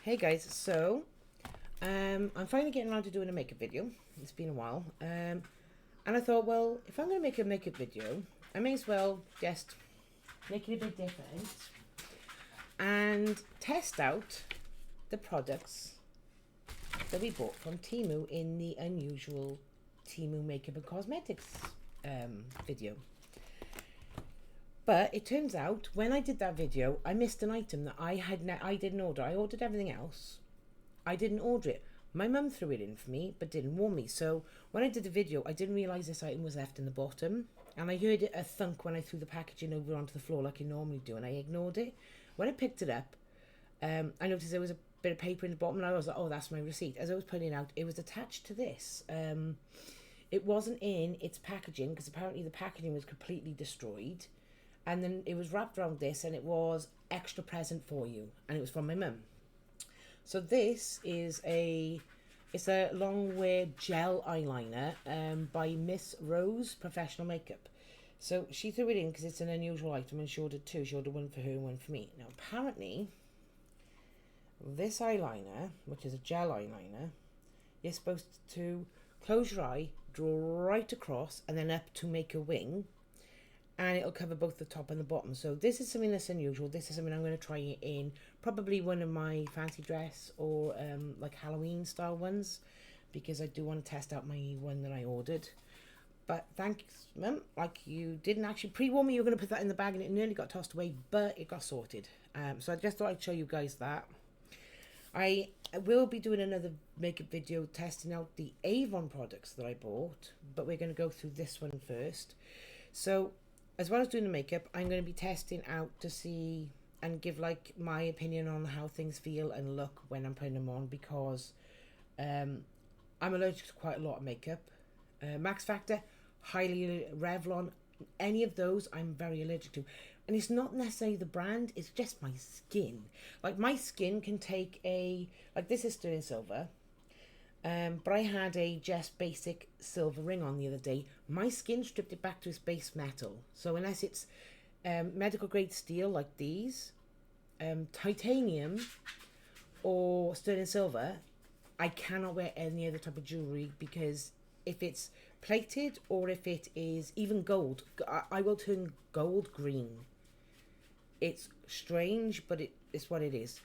Hey guys, so I'm finally getting around to doing a makeup video. It's been a while, and I thought, well, if I'm going to make a makeup video, I may as well just make it a bit different and test out the products that we bought from Temu in the unusual Temu makeup and cosmetics video. But it turns out when I did that video, I missed an item that I didn't order. I ordered everything else. I didn't order it. My mum threw it in for me, but didn't warn me. So when I did the video, I didn't realise this item was left in the bottom. And I heard a thunk when I threw the packaging over onto the floor like you normally do, and I ignored it. When I picked it up, I noticed there was a bit of paper in the bottom, and I was like, oh, that's my receipt. As I was putting it out, it was attached to this. It wasn't in its packaging, because apparently the packaging was completely destroyed. And then it was wrapped around this, and it was extra present for you, and it was from my mum. So this is it's a long wear gel eyeliner by Miss Rose Professional Makeup. So she threw it in because it's an unusual item, and she ordered two. She ordered one for her and one for me. Now apparently this eyeliner, which is a gel eyeliner, is supposed to close your eye, draw right across, and then up to make a wing, and it'll cover both the top and the bottom. So this is something that's unusual. This is something I'm going to try in probably one of my fancy dress or like Halloween style ones, because I do want to test out my one that I ordered. But thanks, Mum. Like, you didn't actually pre-warn me you were going to put that in the bag, and it nearly got tossed away, but it got sorted. So I just thought I'd show you guys that. I will be doing another makeup video testing out the Avon products that I bought, but we're going to go through this one first. So as well as doing the makeup, I'm going to be testing out to see and give like my opinion on how things feel and look when I'm putting them on, because I'm allergic to quite a lot of makeup. Max Factor, highly Revlon, any of those I'm very allergic to. And it's not necessarily the brand, it's just my skin. Like, my skin can take like this is sterling silver. But I had a just basic silver ring on the other day. My skin stripped it back to its base metal. So unless it's medical grade steel like these, titanium or sterling silver, I cannot wear any other type of jewellery, because if it's plated or if it is even gold, I will turn gold green. It's strange, but it's what it is.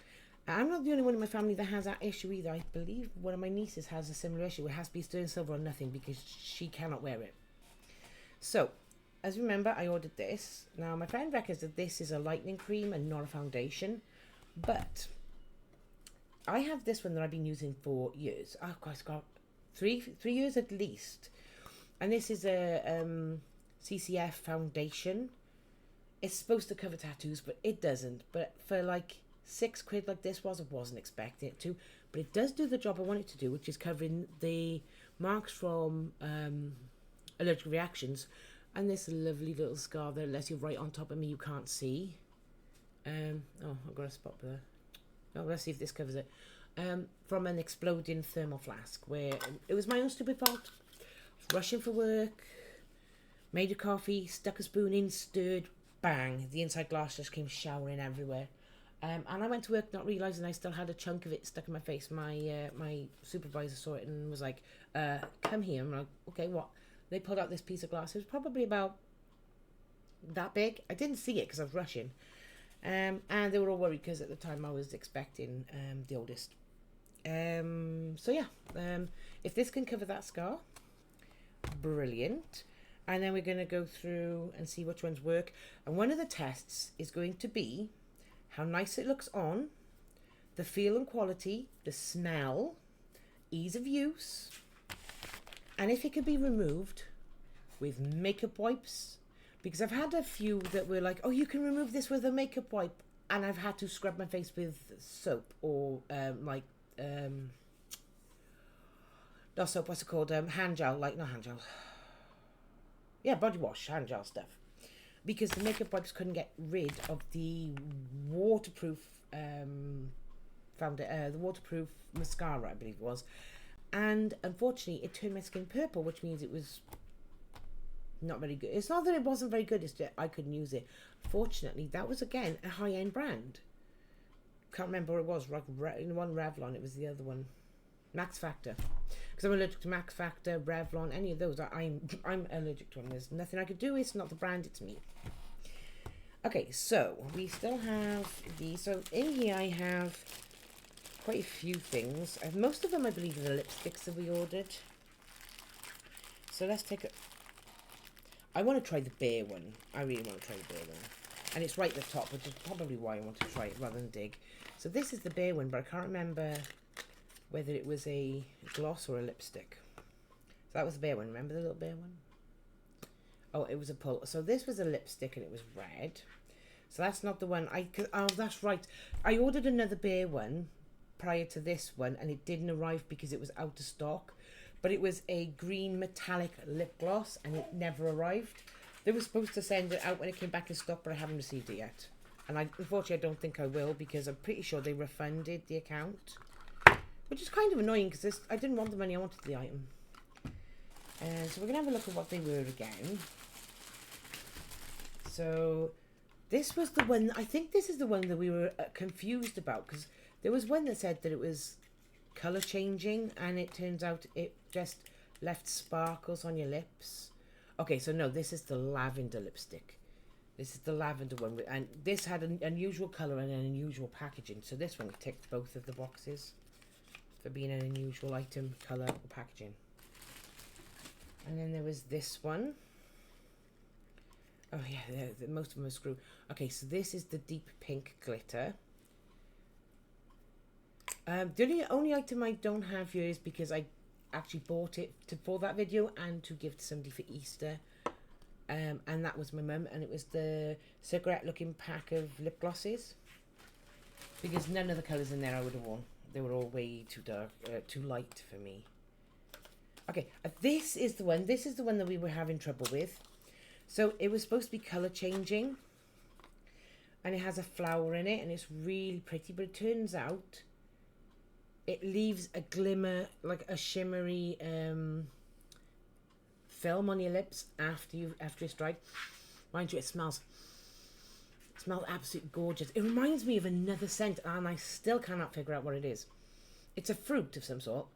I'm not the only one in my family that has that issue either. I believe one of my nieces has a similar issue. It has to be sterling silver or nothing, because she cannot wear it. So, as you remember, I ordered this. Now, my friend reckons that this is a lightening cream and not a foundation. But I have this one that I've been using for years. Oh, God, it's got three years at least. And this is a CCF foundation. It's supposed to cover tattoos, but it doesn't. But for like £6 like this was, I wasn't expecting it to, but it does do the job I want it to do, which is covering the marks from allergic reactions. And this lovely little scar there, unless you're right on top of me, you can't see. Oh, I've got a spot there. Oh, let's see if this covers it. From an exploding thermal flask, where it was my own stupid fault. Rushing for work, made a coffee, stuck a spoon in, stirred, bang, the inside glass just came showering everywhere. And I went to work not realising I still had a chunk of it stuck in my face. My supervisor saw it and was like, come here. I'm like, okay, what? They pulled out this piece of glass. It was probably about that big. I didn't see it because I was rushing. And they were all worried because at the time I was expecting the oldest. So yeah, if this can cover that scar, brilliant. And then we're going to go through and see which ones work. And one of the tests is going to be how nice it looks on, the feel and quality, the smell, ease of use, and if it can be removed with makeup wipes. Because I've had a few that were like, oh, you can remove this with a makeup wipe, and I've had to scrub my face with soap or not soap, what's it called? Hand gel, like, not hand gel. Yeah, body wash, hand gel stuff. Because the makeup wipes couldn't get rid of the waterproof the waterproof mascara, I believe it was. And unfortunately, it turned my skin purple, which means it was Not very good. It's not that it wasn't very good, it's that I couldn't use it. Fortunately, that was again a high-end brand. Can't remember what it was. Like one Revlon, it was the other one. Max Factor. Because I'm allergic to Max Factor, Revlon, any of those. I'm allergic to them. There's nothing I could do. It's not the brand, it's me. Okay, so we still have these. So in here I have quite a few things. Most of them I believe are the lipsticks that we ordered. So let's take a... I want to try the bear one. I really want to try the bear one. And it's right at the top, which is probably why I want to try it rather than dig. So this is the bear one, but I can't remember whether it was a gloss or a lipstick. So that was the bear one. Remember the little bear one? Oh, it was a pull. So this was a lipstick and it was red. So that's not the one. Oh, that's right. I ordered another bear one prior to this one and it didn't arrive because it was out of stock. But it was a green metallic lip gloss and it never arrived. They were supposed to send it out when it came back in stock, but I haven't received it yet. And unfortunately, I don't think I will because I'm pretty sure they refunded the account. Which is kind of annoying because I didn't want the money, I wanted the item. So we're going to have a look at what they were again. So this was the one, I think this is the one that we were confused about. Because there was one that said that it was colour changing and it turns out it just left sparkles on your lips. Okay, so no, this is the lavender lipstick. This is the lavender one, and this had an unusual colour and an unusual packaging. So this one ticked both of the boxes for being an unusual item, colour, or packaging. And then there was this one. Oh yeah, most of them are screw. Okay, so this is the deep pink glitter. The only item I don't have here is because I actually bought it for that video and to give to somebody for Easter. And that was my mum, and it was the cigarette looking pack of lip glosses. Because none of the colours in there I would have worn. They were all way too dark, too light for me. Okay, this is the one. This is the one that we were having trouble with. So it was supposed to be colour changing. And it has a flower in it, and it's really pretty. But it turns out it leaves a glimmer, like a shimmery film on your lips after it's dried. Mind you, it smells absolutely gorgeous. It reminds me of another scent, and I still cannot figure out what it is. It's a fruit of some sort.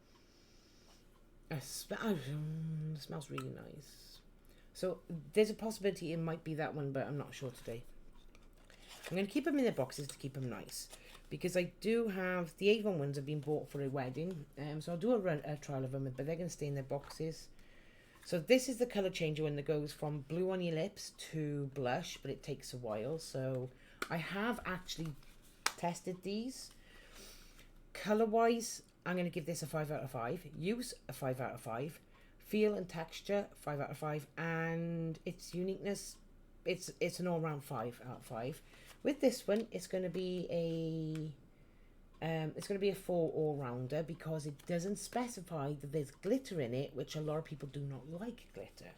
It smells really nice. So there's a possibility it might be that one, but I'm not sure today. I'm going to keep them in their boxes to keep them nice. Because I do have, the Avon ones have been bought for a wedding. So I'll do a trial of them, but they're going to stay in their boxes. So this is the colour changer one that goes from blue on your lips to blush, but it takes a while. So I have actually tested these. Colour-wise, I'm going to give this a 5 out of 5. Use, a 5 out of 5. Feel and texture, 5 out of 5. And its uniqueness, it's an all-round 5 out of 5. With this one, it's going to be a 4 all-rounder because it doesn't specify that there's glitter in it, which a lot of people do not like glitter.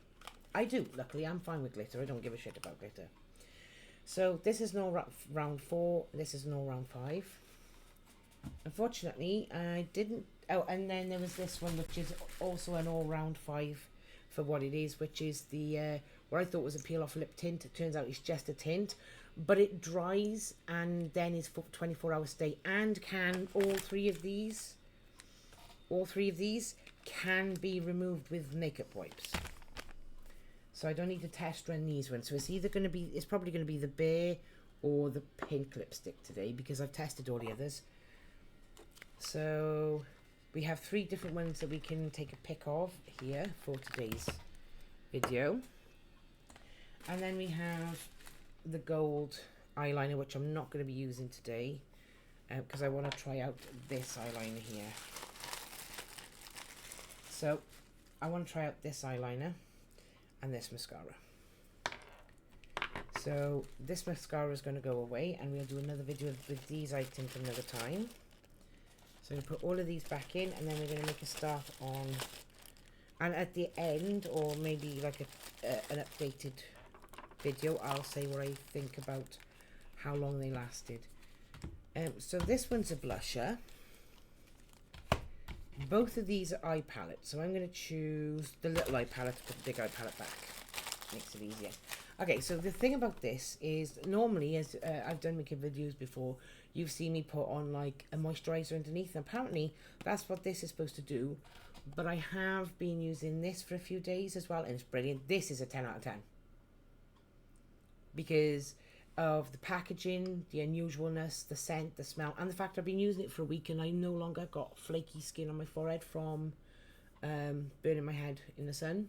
I do, luckily. I'm fine with glitter. I don't give a shit about glitter. So this is an all-round 4. This is an all-round 5. Unfortunately, I didn't... Oh, and then there was this one, which is also an all-round 5 for what it is, which is the... what I thought was a peel-off lip tint. It turns out it's just a tint. But it dries and then is for 24-hour stay. And can all three of these can be removed with makeup wipes. So I don't need to test run these ones. So it's probably going to be the bear or the pink lipstick today because I've tested all the others. So we have 3 different ones that we can take a pick of here for today's video. And then we have the gold eyeliner, which I'm not going to be using today because I want to try out this eyeliner here. So I want to try out this eyeliner and this mascara. So this mascara is going to go away and we'll do another video with these items another time. So I'm going to put all of these back in and then we're going to make a start on, and at the end, or maybe like an updated video, I'll say what I think about how long they lasted. So this one's a blusher. Both of these are eye palettes, so I'm going to choose the little eye palette to put the big eye palette back. makes it easier. Okay, so the thing about this is normally, as I've done makeup videos before, you've seen me put on like a moisturizer underneath, and apparently that's what this is supposed to do. But I have been using this for a few days as well, and it's brilliant. This is a 10 out of 10 because of the packaging, the unusualness, the scent, the smell, and the fact I've been using it for a week and I no longer got flaky skin on my forehead from burning my head in the sun.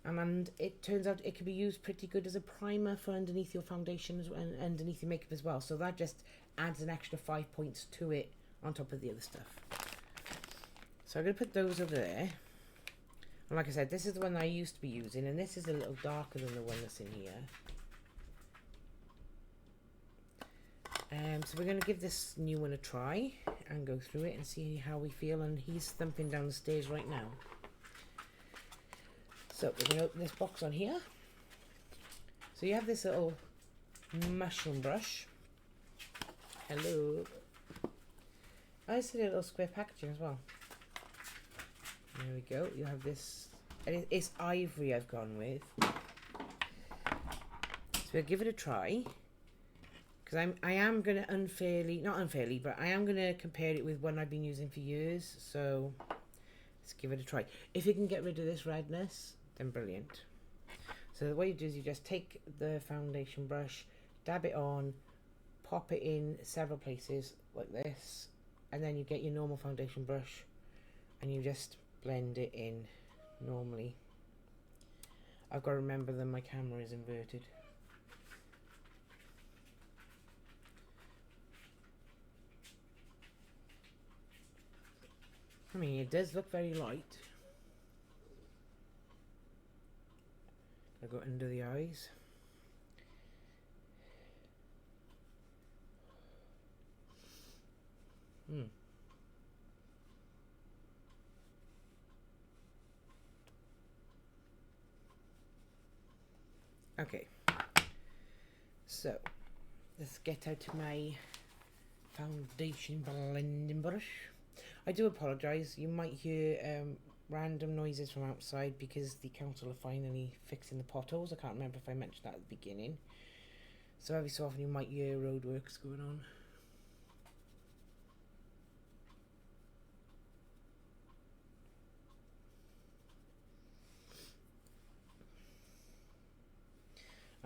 And it turns out it can be used pretty good as a primer for underneath your foundation and underneath your makeup as well. So that just adds an extra 5 points to it on top of the other stuff. So I'm going to put those over there. And like I said, this is the one I used to be using, and this is a little darker than the one that's in here. So we're going to give this new one a try and go through it and see how we feel. And he's thumping down the stairs right now. So we're going to open this box on here. So you have this little mushroom brush. Hello. Oh, it's a little square packaging as well. There we go. You have this. And it's ivory I've gone with. So we'll give it a try. Because I am going to not unfairly, but I am going to compare it with one I've been using for years. So let's give it a try. If you can get rid of this redness, then brilliant. So the way you do is you just take the foundation brush, dab it on, pop it in several places like this, and then you get your normal foundation brush and you just blend it in normally. I've got to remember that my camera is inverted. I mean, it does look very light. I go under the eyes. Okay. So let's get out my foundation blending brush. I do apologise, you might hear random noises from outside because the council are finally fixing the potholes. I can't remember if I mentioned that at the beginning. So every so often you might hear roadworks going on.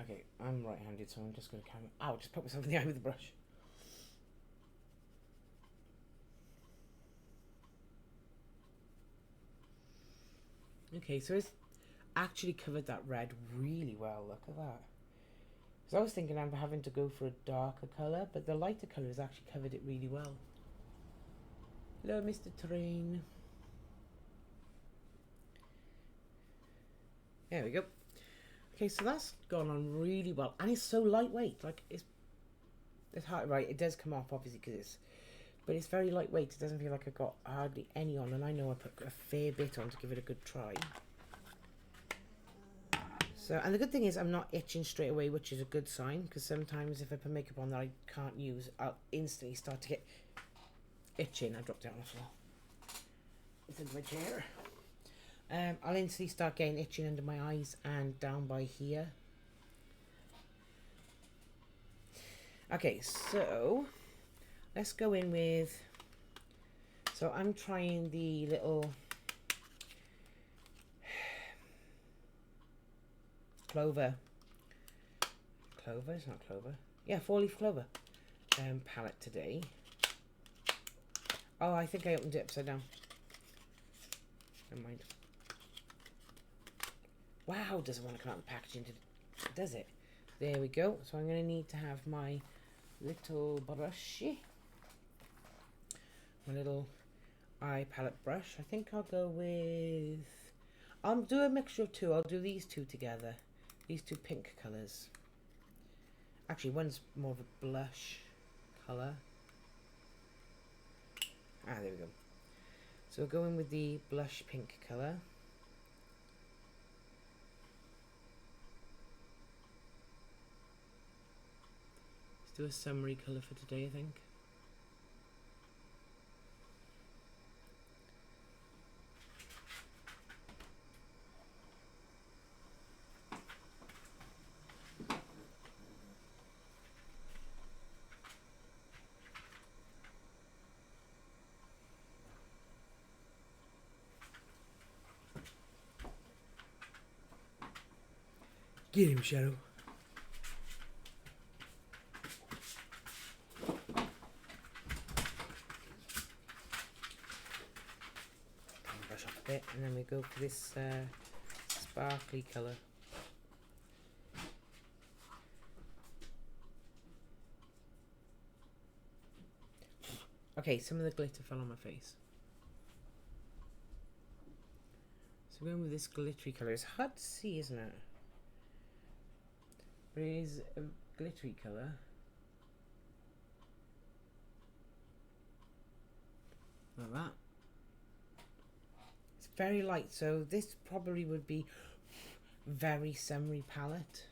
Okay, I'm right-handed, so I'm just going to kind of... Ow, just put myself in the eye with the brush. Okay, so it's actually covered that red really well. Look at that. Because I was thinking I'm having to go for a darker colour, but the lighter colour has actually covered it really well. Hello, Mr. Train. There we go. Okay, so that's gone on really well, and it's so lightweight. Like it's hard, right? It does come off obviously but it's very lightweight. It doesn't feel like I've got hardly any on, and I know I put a fair bit on to give it a good try. So, and the good thing is I'm not itching straight away, which is a good sign, because sometimes if I put makeup on that I can't use, I'll instantly start to get itching. I dropped it on the floor. It's in my chair. I'll instantly start getting itching under my eyes and down by here. Okay, so let's go in with, so I'm trying the little clover, it's not clover, yeah, 4-leaf clover palette today. Oh, I think I opened it upside down. Never mind. Wow, doesn't want to come out of the packaging, does it? There we go. So I'm going to need to have my little brushy, my little eye palette brush. I think I'll go with, I'll do a mixture of two. I'll do these two together, these two pink colours. Actually, one's more of a blush colour. Ah, there we go. So we'll go in with the blush pink colour. Let's do a summery colour for today, I think. Get him, Shadow. Brush off a bit, and then we go for this sparkly colour. Okay, some of the glitter fell on my face. So going with this glittery colour. It's hard to see, isn't it? But it is a glittery colour. Like that. It's very light, so this probably would be very summery palette.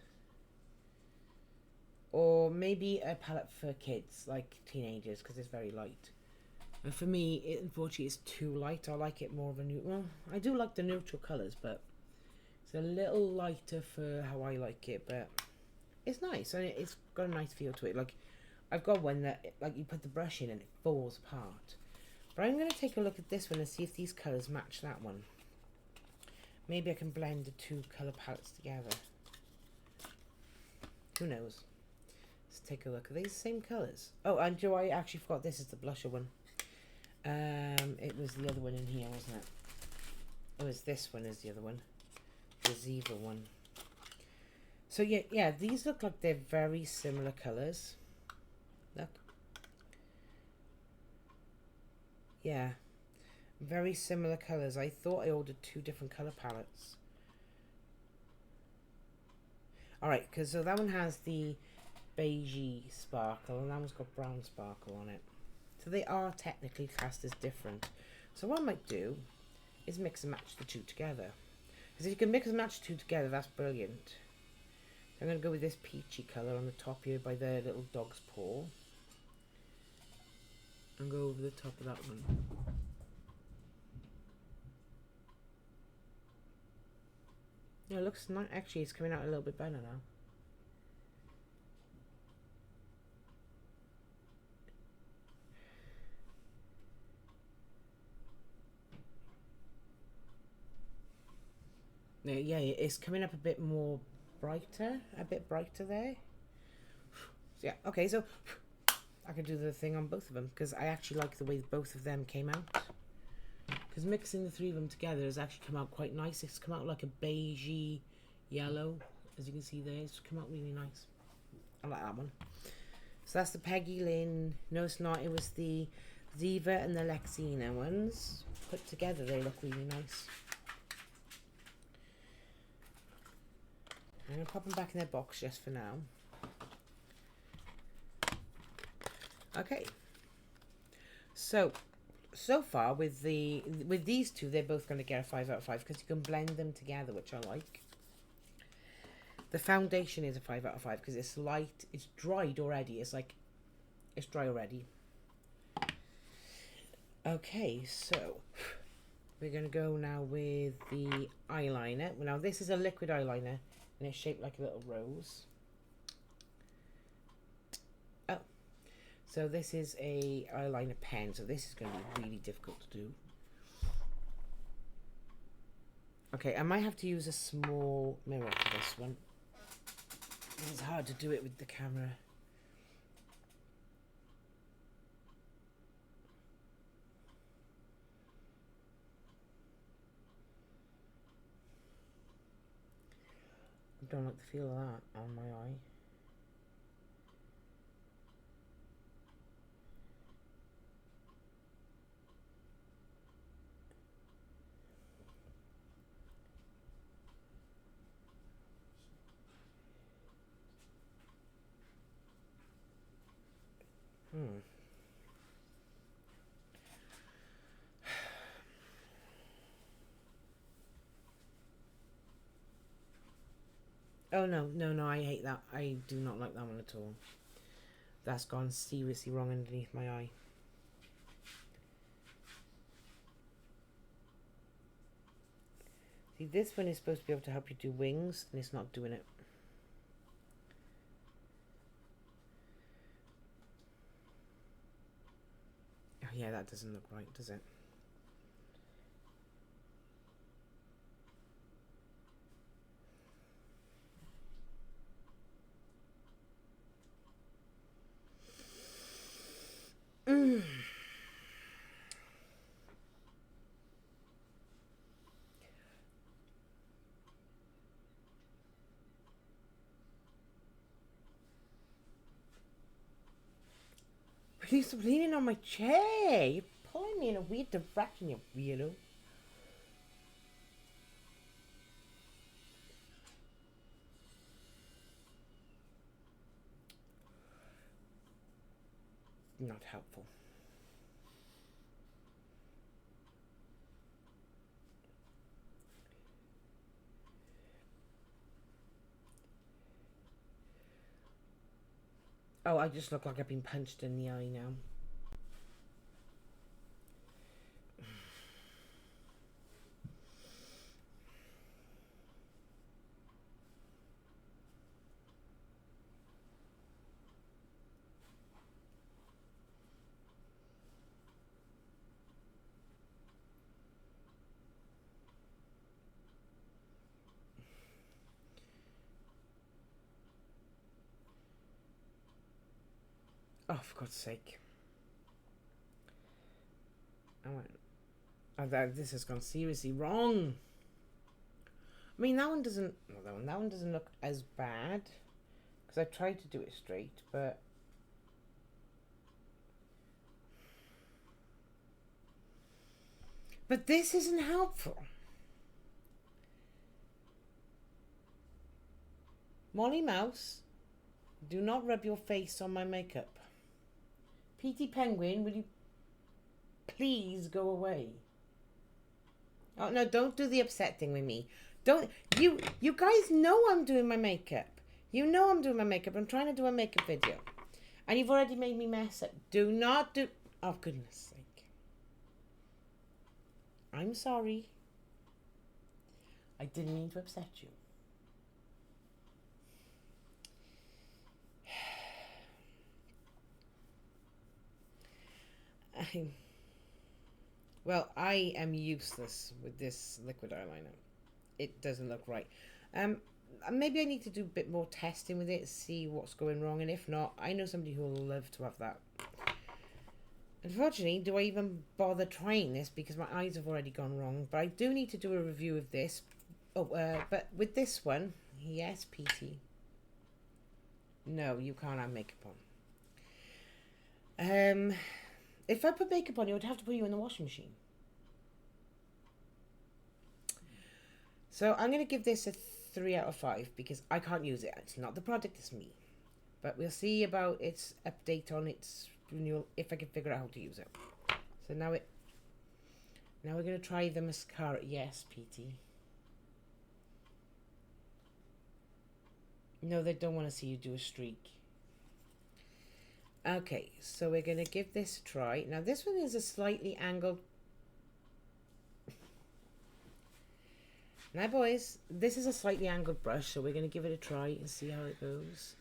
Or maybe a palette for kids, like teenagers, because it's very light. And for me, it unfortunately is too light. I like it more of a neutral. Well, I do like the neutral colours, but it's a little lighter for how I like it. But it's nice, and it's got a nice feel to it. Like, I've got one that, like, you put the brush in and it falls apart. But I'm going to take a look at this one and see if these colours match that one. Maybe I can blend the two colour palettes together. Who knows? Let's take a look. Are these the same colours? Oh, and Joe, I actually forgot this is the blusher one. It was the other one in here, wasn't it? It was this one is the other one. The Ziva one. So yeah, these look like they're very similar colours. Look. Yeah. Very similar colours. I thought I ordered two different colour palettes. Alright, because so that one has the beigey sparkle and that one's got brown sparkle on it. So they are technically classed as different. So what I might do is mix and match the two together. Because if you can mix and match the two together, that's brilliant. So I'm going to go with this peachy colour on the top here by the little dog's paw. And go over the top of that one. Yeah, it looks nice. Actually, it's coming out a little bit better now. Yeah, it's coming up a bit more brighter, there. So, yeah, okay, so I can do the thing on both of them because I actually like the way both of them came out. Because mixing the three of them together has actually come out quite nice. It's come out like a beigey yellow, as you can see there. It's come out really nice. I like that one. So that's the Peggy Lynn. No, it's not. It was the Ziva and the Lexina ones. Put together, they look really nice. I'm going to pop them back in their box just for now. Okay. So far with these two, they're both going to get a 5 out of 5 because you can blend them together, which I like. The foundation is a 5 out of 5 because it's light, it's dried already. It's dry already. Okay, so we're going to go now with the eyeliner. Now this is a liquid eyeliner and it's shaped like a little rose. Oh, so this is a eyeliner pen, so this is going to be really difficult to do. Okay, I might have to use a small mirror for this one. It's hard to do it with the camera. I don't like the feel of that on my eye. Oh no, I hate that. I do not like that one at all. That's gone seriously wrong underneath my eye. See, this one is supposed to be able to help you do wings, and it's not doing it. Oh yeah, that doesn't look right, does it? Will you stop leaning on my chair? You're pulling me in a weird direction, you weirdo. Not helpful. Oh, I just look like I've been punched in the eye now. Oh, for God's sake. This has gone seriously wrong. I mean, that one doesn't... No, that one doesn't look as bad. Because I tried to do it straight, but... But this isn't helpful. Molly Mouse, do not rub your face on my makeup. PT Penguin, will you please go away? Oh, no, don't do the upset thing with me. Don't... You guys know I'm doing my makeup. You know I'm doing my makeup. I'm trying to do a makeup video. And you've already made me mess up. Do not do... Oh, goodness sake. I'm sorry. I didn't mean to upset you. Well, I am useless with this liquid eyeliner. It doesn't look right. Maybe I need to do a bit more testing with it, see what's going wrong, and if not, I know somebody who will love to have that. Unfortunately, do I even bother trying this because my eyes have already gone wrong, but I do need to do a review of this. Oh, but with this one, yes, PT. No, you can't have makeup on. If I put makeup on you, I'd have to put you in the washing machine. So I'm going to give this a 3 out of 5 because I can't use it. It's not the product, it's me. But we'll see about its update on its renewal if I can figure out how to use it. So now we're going to try the mascara. Yes, PT. No, they don't want to see you do a streak. Okay, so we're going to give this a try. Now this one is a slightly angled... Now boys, this is a slightly angled brush, so we're going to give it a try and see how it goes.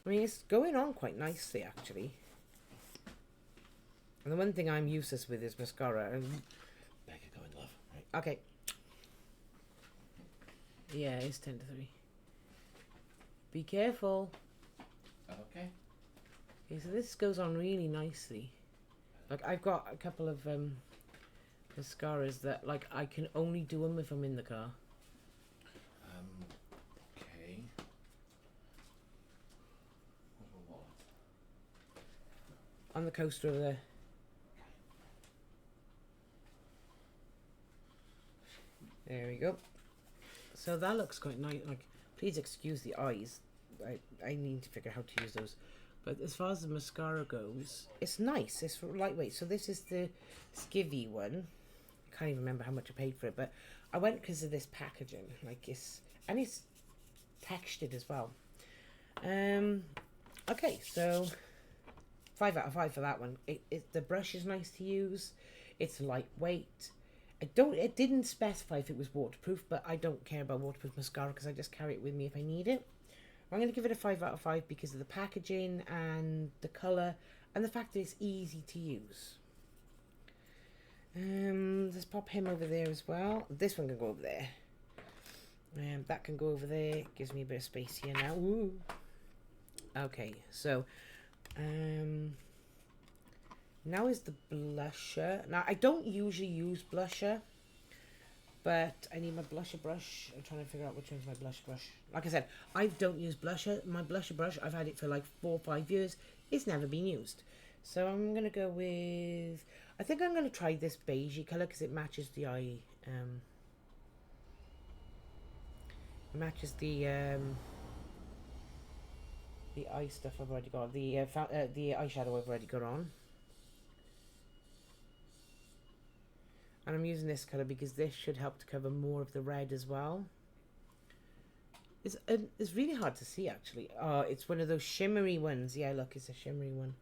I mean, it's going on quite nicely actually. And the one thing I'm useless with is mascara. Back it going, love. Right. Okay. Yeah, it's 10 to 3. Be careful. Okay. Okay, so this goes on really nicely. Like, I've got a couple of mascaras that, like, I can only do them if I'm in the car. Okay. Where's my wallet? On the coaster over there. There we go. So that looks quite nice. Like, please excuse the eyes. I need to figure out how to use those. But as far as the mascara goes, it's nice. It's lightweight. So this is the Skivvy one. I can't even remember how much I paid for it, but I went because of this packaging. Like, it's textured as well. Okay, so 5 out of 5 for that one. The brush is nice to use. It's lightweight. It didn't specify if it was waterproof, but I don't care about waterproof mascara because I just carry it with me if I need it. I'm going to give it a 5 out of 5 because of the packaging and the colour and the fact that it's easy to use. Let's pop him over there as well. This one can go over there. That can go over there. Gives me a bit of space here now. Ooh. Okay, so Now is the blusher. Now, I don't usually use blusher, but I need my blusher brush. I'm trying to figure out which one's my blusher brush. Like I said, I don't use blusher. My blusher brush, I've had it for like 4 or 5 years. It's never been used. So I'm going to go with... I think I'm going to try this beigey colour because it matches the eye. It matches the eye stuff I've already got. The eyeshadow I've already got on. And I'm using this colour because this should help to cover more of the red as well. It's really hard to see actually. Oh, it's one of those shimmery ones. Yeah, look, it's a shimmery one.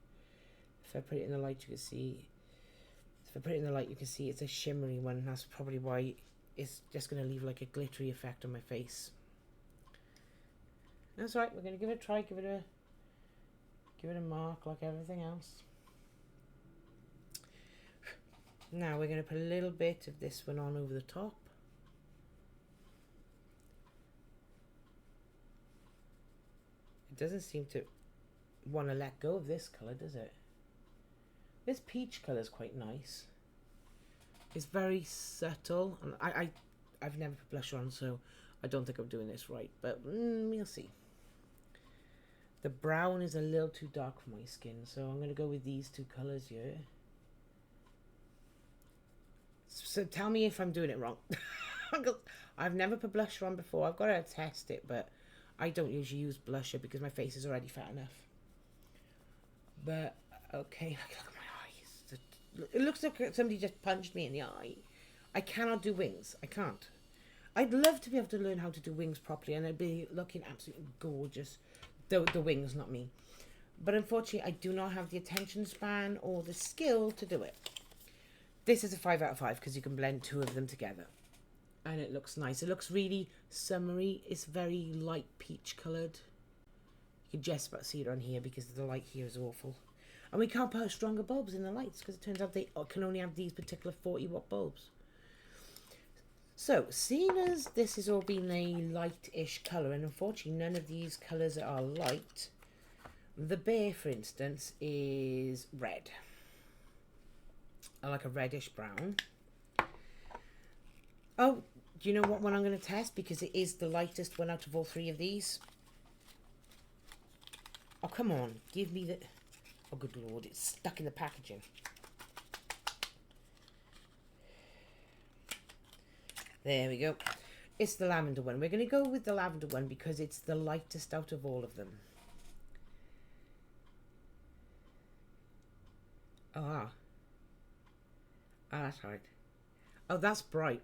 If I put it in the light, you can see. If I put it in the light, you can see it's a shimmery one. That's probably why it's just going to leave like a glittery effect on my face. That's right. We're going to give it a try. Give it a mark like everything else. Now we're going to put a little bit of this one on over the top. It doesn't seem to want to let go of this colour, does it? This peach colour is quite nice. It's very subtle. And I've never put blusher on, so I don't think I'm doing this right. But we'll see. The brown is a little too dark for my skin, so I'm going to go with these two colours here. So tell me if I'm doing it wrong. I've never put blusher on before. I've got to test it, but I don't usually use blusher because my face is already fat enough. But, okay, look at my eyes. It looks like somebody just punched me in the eye. I cannot do wings. I can't. I'd love to be able to learn how to do wings properly and it'd be looking absolutely gorgeous. The wings, not me. But unfortunately, I do not have the attention span or the skill to do it. This is a 5 out of 5 because you can blend two of them together. And it looks nice. It looks really summery. It's very light peach coloured. You can just about see it on here because the light here is awful. And we can't put stronger bulbs in the lights because it turns out they can only have these particular 40-watt bulbs. So, seeing as this has all been a light-ish colour, and unfortunately none of these colours are light, the bear, for instance, is red. I like a reddish brown. Oh, do you know what one I'm going to test? Because it is the lightest one out of all three of these. Oh, come on. Give me the... Oh, good Lord. It's stuck in the packaging. There we go. It's the lavender one. We're going to go with the lavender one because it's the lightest out of all of them. Ah, that's right. Oh, that's bright.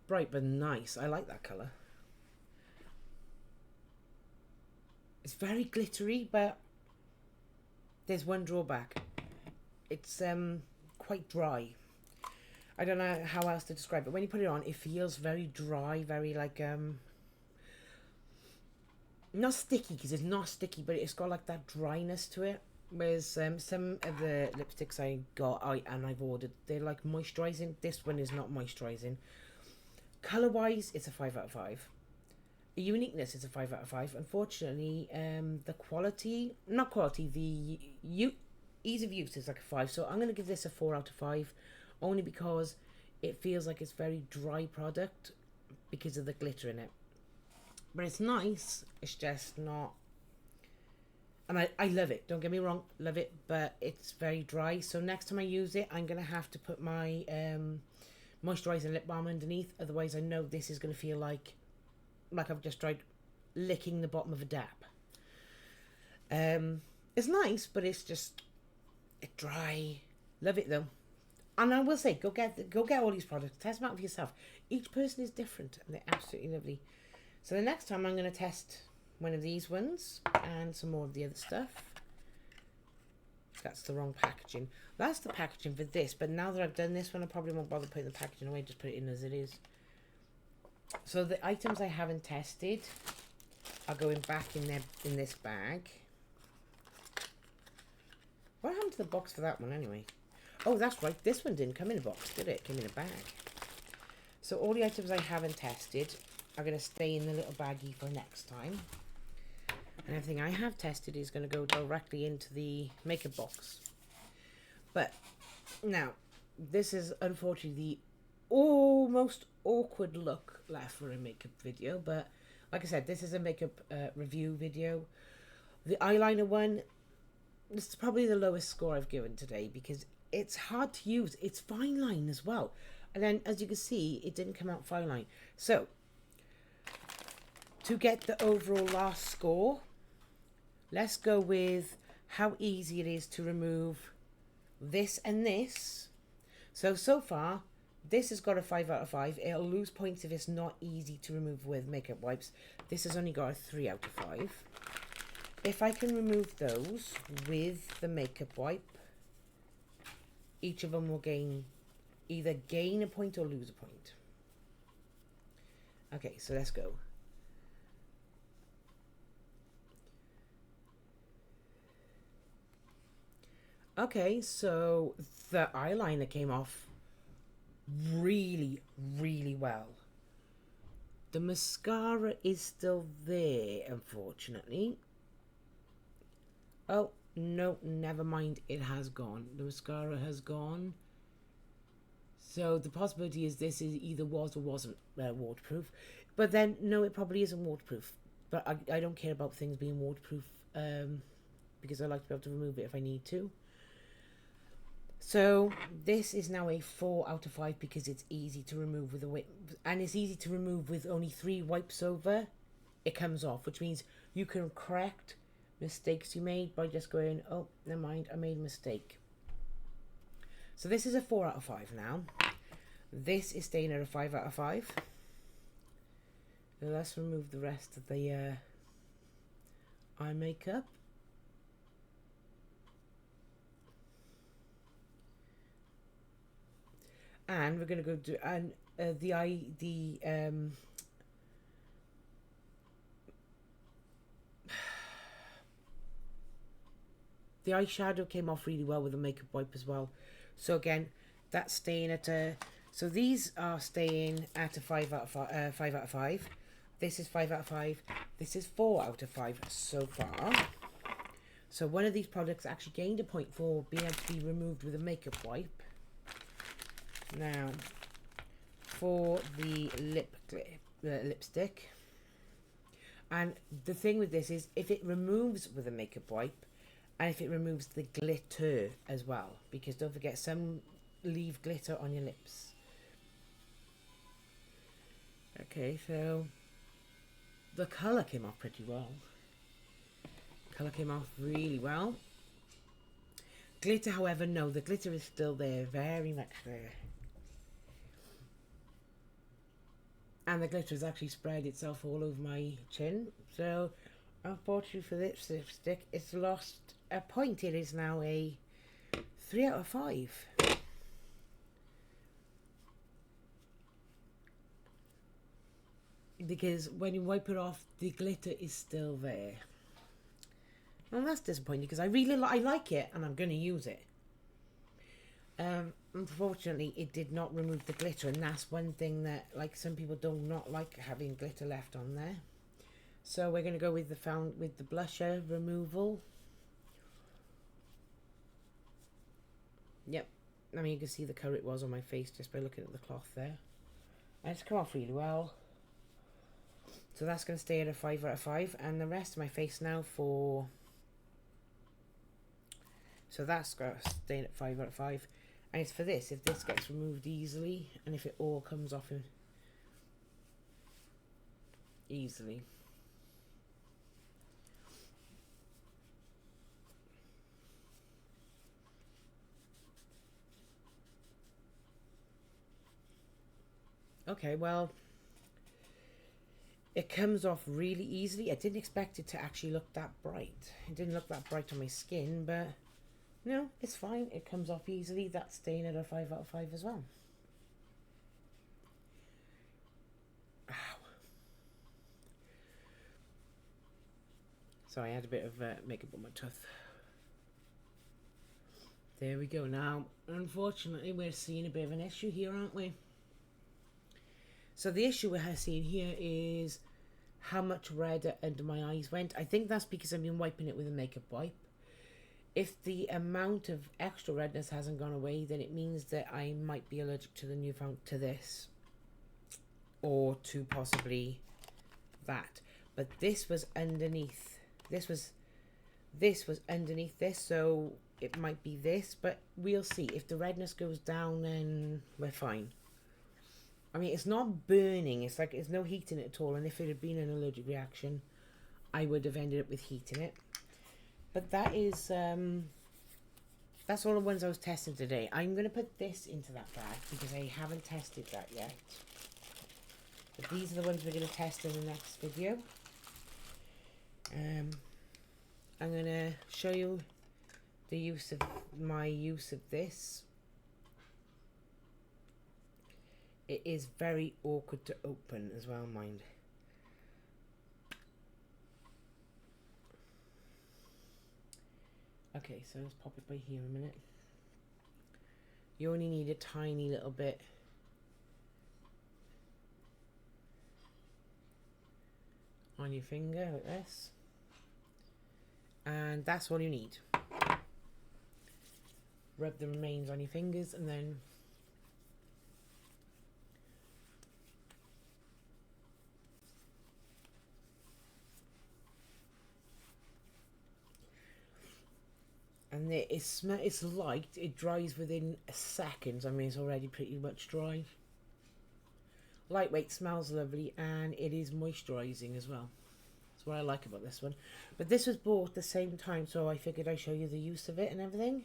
Bright but nice. I like that colour. It's very glittery, but there's one drawback. It's quite dry. I don't know how else to describe it. When you put it on, it feels very dry, very like not sticky because it's not sticky, but it's got like that dryness to it. Whereas some of the lipsticks I got and I've ordered, they're like moisturising. This one is not moisturising. Colour wise, it's a 5 out of 5. Uniqueness is a 5 out of 5. Unfortunately, the quality, not quality, the ease of use is like a 5. So I'm going to give this a 4 out of 5, only because it feels like it's very dry product because of the glitter in it. But it's nice. It's just not. And I love it. Don't get me wrong, love it. But it's very dry. So next time I use it, I'm going to have to put my moisturising lip balm underneath. Otherwise, I know this is going to feel like I've just tried licking the bottom of a dap. It's nice, but it's just dry. Love it though. And I will say, go get all these products. Test them out for yourself. Each person is different, and they're absolutely lovely. So the next time I'm going to test one of these ones and some more of the other stuff. That's the wrong packaging. That's the packaging for this. But now that I've done this one, I probably won't bother putting the packaging away. Just put it in as it is. So the items I haven't tested are going back in this bag. What happened to the box for that one anyway? Oh, that's right. This one didn't come in a box, did it? It came in a bag. So all the items I haven't tested are going to stay in the little baggie for next time. And everything I have tested is going to go directly into the makeup box. But now, this is unfortunately the almost awkward look left for a makeup video. But like I said, this is a makeup review video. The eyeliner one, this is probably the lowest score I've given today because it's hard to use. It's fine line as well. And then, as you can see, it didn't come out fine line. So, to get the overall last score, let's go with how easy it is to remove this and this. So far, this has got a 5 out of 5. It'll lose points if it's not easy to remove with makeup wipes. This has only got a 3 out of 5. If I can remove those with the makeup wipe, each of them will either gain a point or lose a point. Okay, so let's go. Okay, so the eyeliner came off really, really well. The mascara is still there, unfortunately. Oh, no, never mind. It has gone. The mascara has gone. So the possibility is this is either was or wasn't waterproof. But then, no, it probably isn't waterproof. But I don't care about things being waterproof because I like to be able to remove it if I need to. So this is now a 4 out of 5 because it's easy to remove with a wipe. And it's easy to remove with only 3 wipes over. It comes off, which means you can correct mistakes you made by just going, oh, never mind, I made a mistake. So this is a 4 out of 5 now. This is staying at a 5 out of 5. So let's remove the rest of the eye makeup. And we're going to go do the eyeshadow came off really well with the makeup wipe as well. So again, that's staying at a... So these are staying at a 5 out of 5. This is 5 out of 5. This is 4 out of 5 so far. So one of these products actually gained a point for being able to be removed with a makeup wipe. Now, for the lipstick. And the thing with this is if it removes with a makeup wipe, and if it removes the glitter as well, because don't forget, some leave glitter on your lips. Okay, so the colour came off pretty well. Colour came off really well. Glitter, however, no, the glitter is still there, very much there. And the glitter has actually spread itself all over my chin. So, unfortunately for this lipstick, it's lost a point. It is now a 3 out of 5. Because when you wipe it off, the glitter is still there. And that's disappointing because I like it and I'm going to use it. Unfortunately, it did not remove the glitter, and that's one thing that, like, some people do not like having glitter left on there. So we're going to go with the blusher removal. Yep, I mean, you can see the colour it was on my face just by looking at the cloth there. And it's come off really well. So that's going to stay at a 5 out of 5, and the rest of my face now for... So that's going to stay at 5 out of 5. And it's for this, if this gets removed easily, and if it all comes off easily. Okay, well, it comes off really easily. I didn't expect it to actually look that bright. It didn't look that bright on my skin, but... No, it's fine. It comes off easily. That's staying at a 5 out of 5 as well. Ow. So I had a bit of makeup on my tooth. There we go. Now, unfortunately, we're seeing a bit of an issue here, aren't we? So the issue we're seeing here is how much red under my eyes went. I think that's because I've been wiping it with a makeup wipe. If the amount of extra redness hasn't gone away, then it means that I might be allergic to to this, or to possibly that. But this was underneath. This was underneath this, so it might be this, but we'll see. If the redness goes down, then we're fine. I mean, it's not burning. It's like there's no heat in it at all. And if it had been an allergic reaction, I would have ended up with heat in it. But that is, that's all the ones I was testing today. I'm going to put this into that bag because I haven't tested that yet. But these are the ones we're going to test in the next video. I'm going to show you my use of this. It is very awkward to open as well, mind. Okay, so let's pop it by here a minute. You only need a tiny little bit. On your finger like this. And that's all you need. Rub the remains on your fingers and then it's light. It dries within seconds. I mean, it's already pretty much dry. Lightweight, smells lovely, and it is moisturising as well. That's what I like about this one. But this was bought at the same time, so I figured I'd show you the use of it and everything.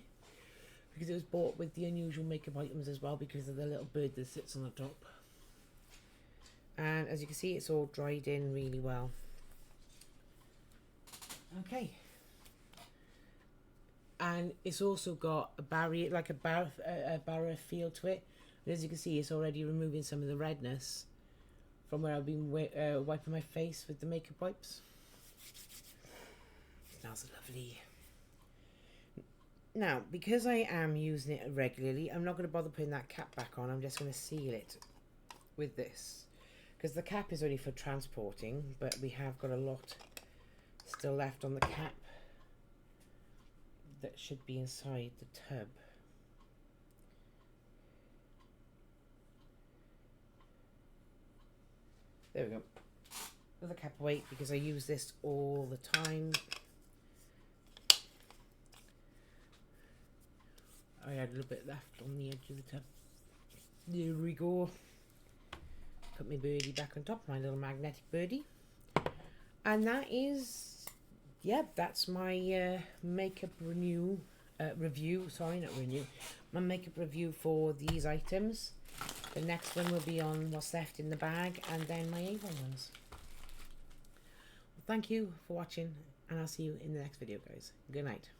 Because it was bought with the unusual makeup items as well, because of the little bird that sits on the top. And as you can see, it's all dried in really well. Okay. And it's also got a barrier, like a barrier feel to it. And as you can see, it's already removing some of the redness from where I've been wiping my face with the makeup wipes. It smells lovely. Now, because I am using it regularly, I'm not going to bother putting that cap back on. I'm just going to seal it with this. Because the cap is only for transporting, but we have got a lot still left on the cap that should be inside the tub. There we go. With the cap away, because I use this all the time. I had a little bit left on the edge of the tub. There we go. Put my birdie back on top, my little magnetic birdie. And that is, yeah, that's my makeup review. Sorry, not renew. My makeup review for these items. The next one will be on what's left in the bag, and then my Avon ones. Well, thank you for watching, and I'll see you in the next video, guys. Good night.